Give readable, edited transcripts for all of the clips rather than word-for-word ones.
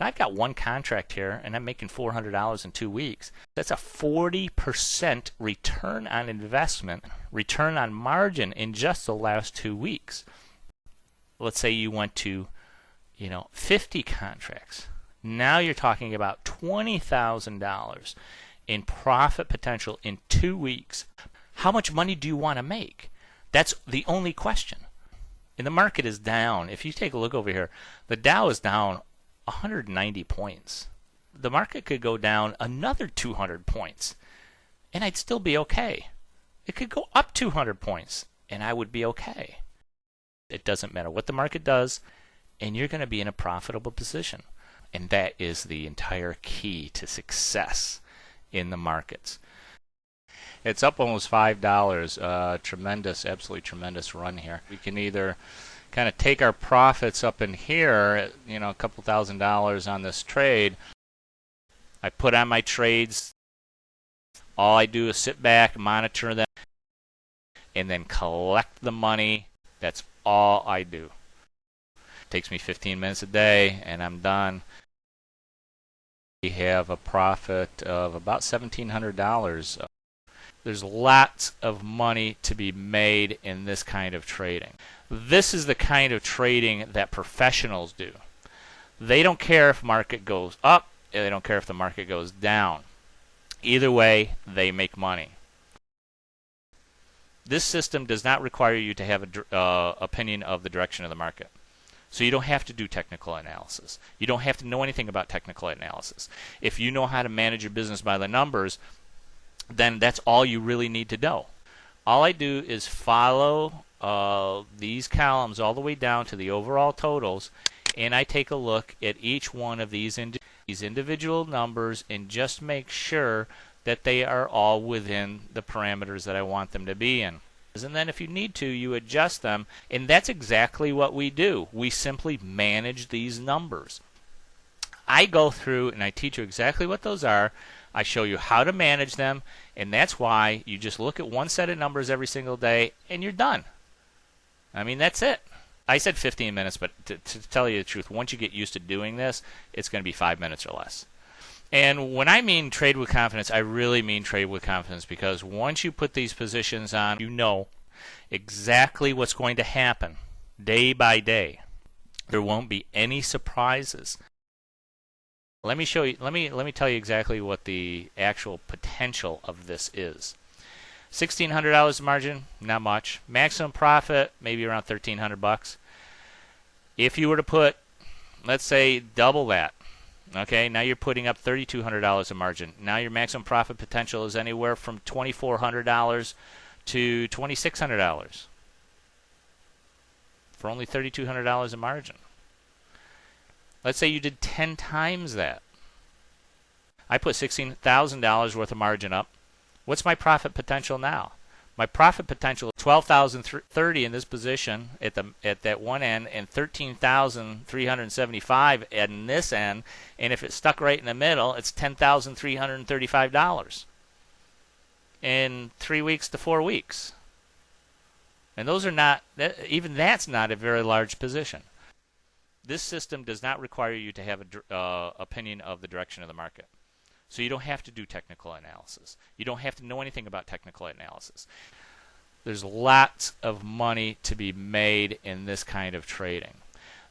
Now I've got one contract here and I'm making $400 in 2 weeks. That's a 40% return on investment, return on margin in just the last 2 weeks. Let's say you went to 50 contracts. Now you're talking about $20,000 in profit potential in 2 weeks. How much money do you want to make? That's the only question. And the market is down. If you take a look over here, the Dow is down 190 points. The market could go down another 200 points, and I'd still be okay. It could go up 200 points, and I would be okay. It doesn't matter what the market does, and you're going to be in a profitable position. And that is the entire key to success in the markets. It's up almost $5. Tremendous, absolutely tremendous run here. We can either kind of take our profits up in here, a couple $1,000s on this trade. I put on my trades. All I do is sit back, monitor them, and then collect the money. That's all I do. It takes me 15 minutes a day, and I'm done. We have a profit of about $1,700. There's lots of money to be made in this kind of trading. This is the kind of trading that professionals do. They don't care if market goes up, they don't care if the market goes down. Either way, they make money. This system does not require you to have an opinion of the direction of the market. So you don't have to do technical analysis. You don't have to know anything about technical analysis. If you know how to manage your business by the numbers, then that's all you really need to know. All I do is follow these columns all the way down to the overall totals, and I take a look at each one of these individual numbers and just make sure that they are all within the parameters that I want them to be in. And then if you need to, you adjust them, and that's exactly what we do. We simply manage these numbers. I go through and I teach you exactly what those are. I show you how to manage them, and that's why you just look at one set of numbers every single day and you're done. I mean, that's it. I said 15 minutes, but to tell you the truth, once you get used to doing this, it's going to be 5 minutes or less. And when I mean trade with confidence, I really mean trade with confidence, because once you put these positions on, you know exactly what's going to happen day by day. There won't be any surprises. Let me show you. Let me tell you exactly what the actual potential of this is. $1,600 margin, not much. Maximum profit, maybe around $1,300. If you were to put, let's say, double that, okay, now you're putting up $3,200 of margin. Now your maximum profit potential is anywhere from $2,400 to $2,600 for only $3,200 of margin. Let's say you did 10 times that. I put $16,000 worth of margin up. What's my profit potential now? My profit potential is $12,030 in this position at that one end, and $13,375 at this end. And if it's stuck right in the middle, it's $10,335 in 3 weeks to 4 weeks. And those are not, even that's not a very large position. This system does not require you to have an opinion of the direction of the market. So you don't have to do technical analysis. You don't have to know anything about technical analysis. There's lots of money to be made in this kind of trading.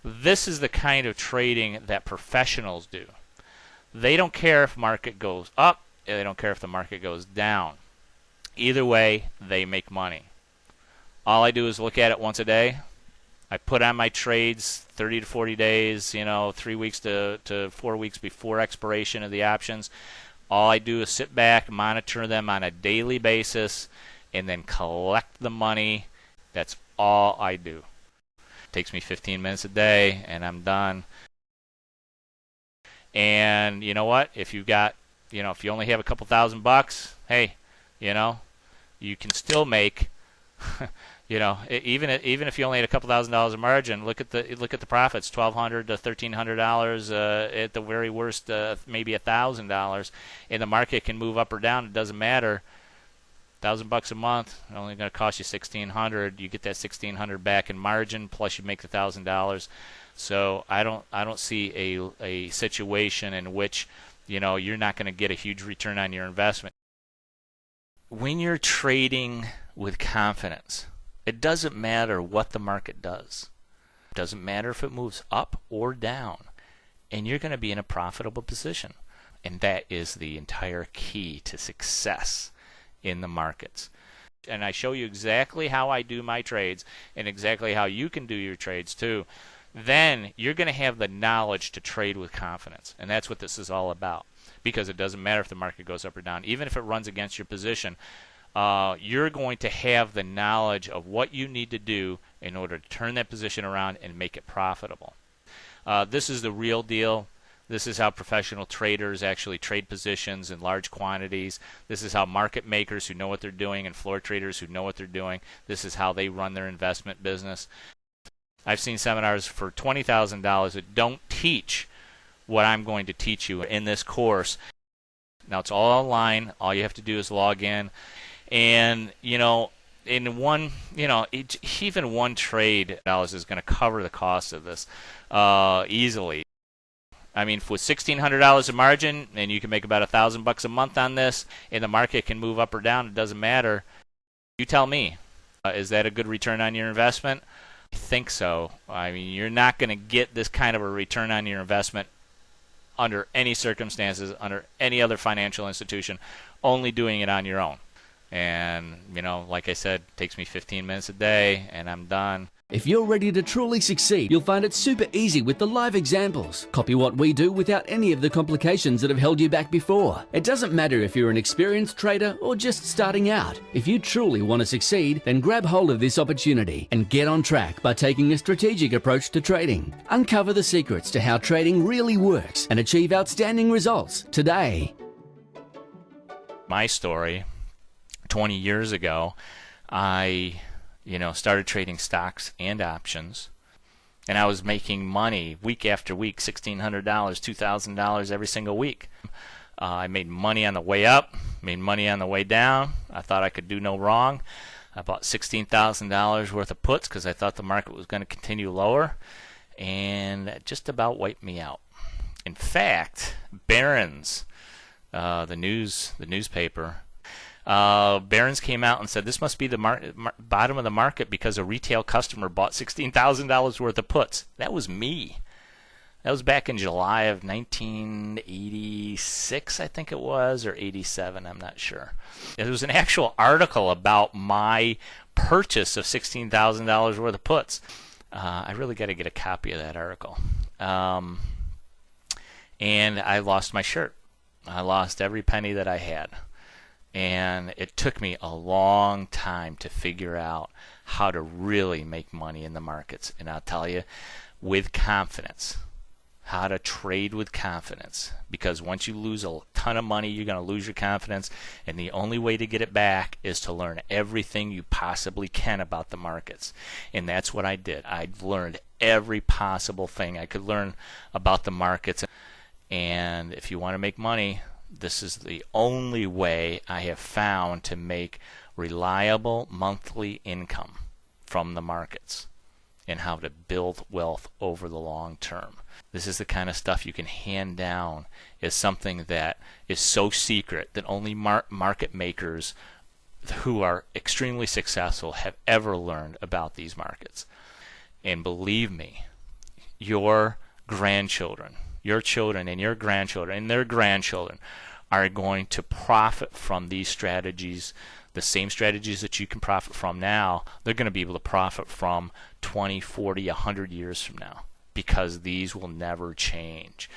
This is the kind of trading that professionals do. They don't care if market goes up, they don't care if the market goes down. Either way, they make money. All I do is look at it once a day. I put on my trades 30 to 40 days, 3 weeks to 4 weeks before expiration of the options. All I do is sit back, monitor them on a daily basis, and then collect the money. That's all I do. It takes me 15 minutes a day, and I'm done. And you know what? If you've got, if you only have a couple $1,000, hey, you can still make even if you only had a couple $1,000s of margin, look at the profits, $1,200 to $1,300 at the very worst, maybe $1,000, and the market can move up or down. It doesn't matter. $1,000 a month, only going to cost you $1,600. You get that $1,600 back in margin, plus you make the $1,000. So I don't see a situation in which you're not going to get a huge return on your investment. When you're trading with confidence, it doesn't matter what the market does. It doesn't matter if it moves up or down, and you're going to be in a profitable position. And that is the entire key to success in the markets. And I show you exactly how I do my trades and exactly how you can do your trades too. Then you're going to have the knowledge to trade with confidence. And that's what this is all about. Because it doesn't matter if the market goes up or down. Even if it runs against your position, you're going to have the knowledge of what you need to do in order to turn that position around and make it profitable. This is the real deal. This is how professional traders actually trade positions in large quantities. This is how market makers who know what they're doing and floor traders who know what they're doing, this is how they run their investment business. I've seen seminars for $20,000 that don't teach what I'm going to teach you in this course. Now it's all online. All you have to do is log in. And, in one, even one trade is going to cover the cost of this easily. I mean, with $1,600 of margin, and you can make about $1,000 a month on this, and the market can move up or down, it doesn't matter. You tell me, is that a good return on your investment? I think so. I mean, you're not going to get this kind of a return on your investment under any circumstances, under any other financial institution, only doing it on your own. And, like I said, it takes me 15 minutes a day, and I'm done. If you're ready to truly succeed, you'll find it super easy with the live examples. Copy what we do without any of the complications that have held you back before. It doesn't matter if you're an experienced trader or just starting out. If you truly want to succeed, then grab hold of this opportunity and get on track by taking a strategic approach to trading. Uncover the secrets to how trading really works and achieve outstanding results today. My story, 20 years ago, I started trading stocks and options, and I was making money week after week, $1,600, $2,000 every single week. I made money on the way up, made money on the way down. I thought I could do no wrong. I bought $16,000 worth of puts because I thought the market was going to continue lower, and it just about wiped me out. In fact, Barron's, the newspaper, Barron's came out and said this must be the bottom of the market because a retail customer bought $16,000 worth of puts. That was me. That was back in July of 1986, I think it was, or 87, I'm not sure. It was an actual article about my purchase of $16,000 worth of puts. I really got to get a copy of that article. And I lost my shirt. I lost every penny that I had. And it took me a long time to figure out how to really make money in the markets. And I'll tell you, with confidence, how to trade with confidence. Because once you lose a ton of money, you're going to lose your confidence. And the only way to get it back is to learn everything you possibly can about the markets. And that's what I did. I learned every possible thing I could learn about the markets. And if you want to make money, this is the only way I have found to make reliable monthly income from the markets and how to build wealth over the long term. This is the kind of stuff you can hand down as something that is so secret that only market makers who are extremely successful have ever learned about these markets. And believe me, your grandchildren, your children and your grandchildren and their grandchildren are going to profit from these strategies, the same strategies that you can profit from now. They're going to be able to profit from 20, 40, 100 years from now because these will never change.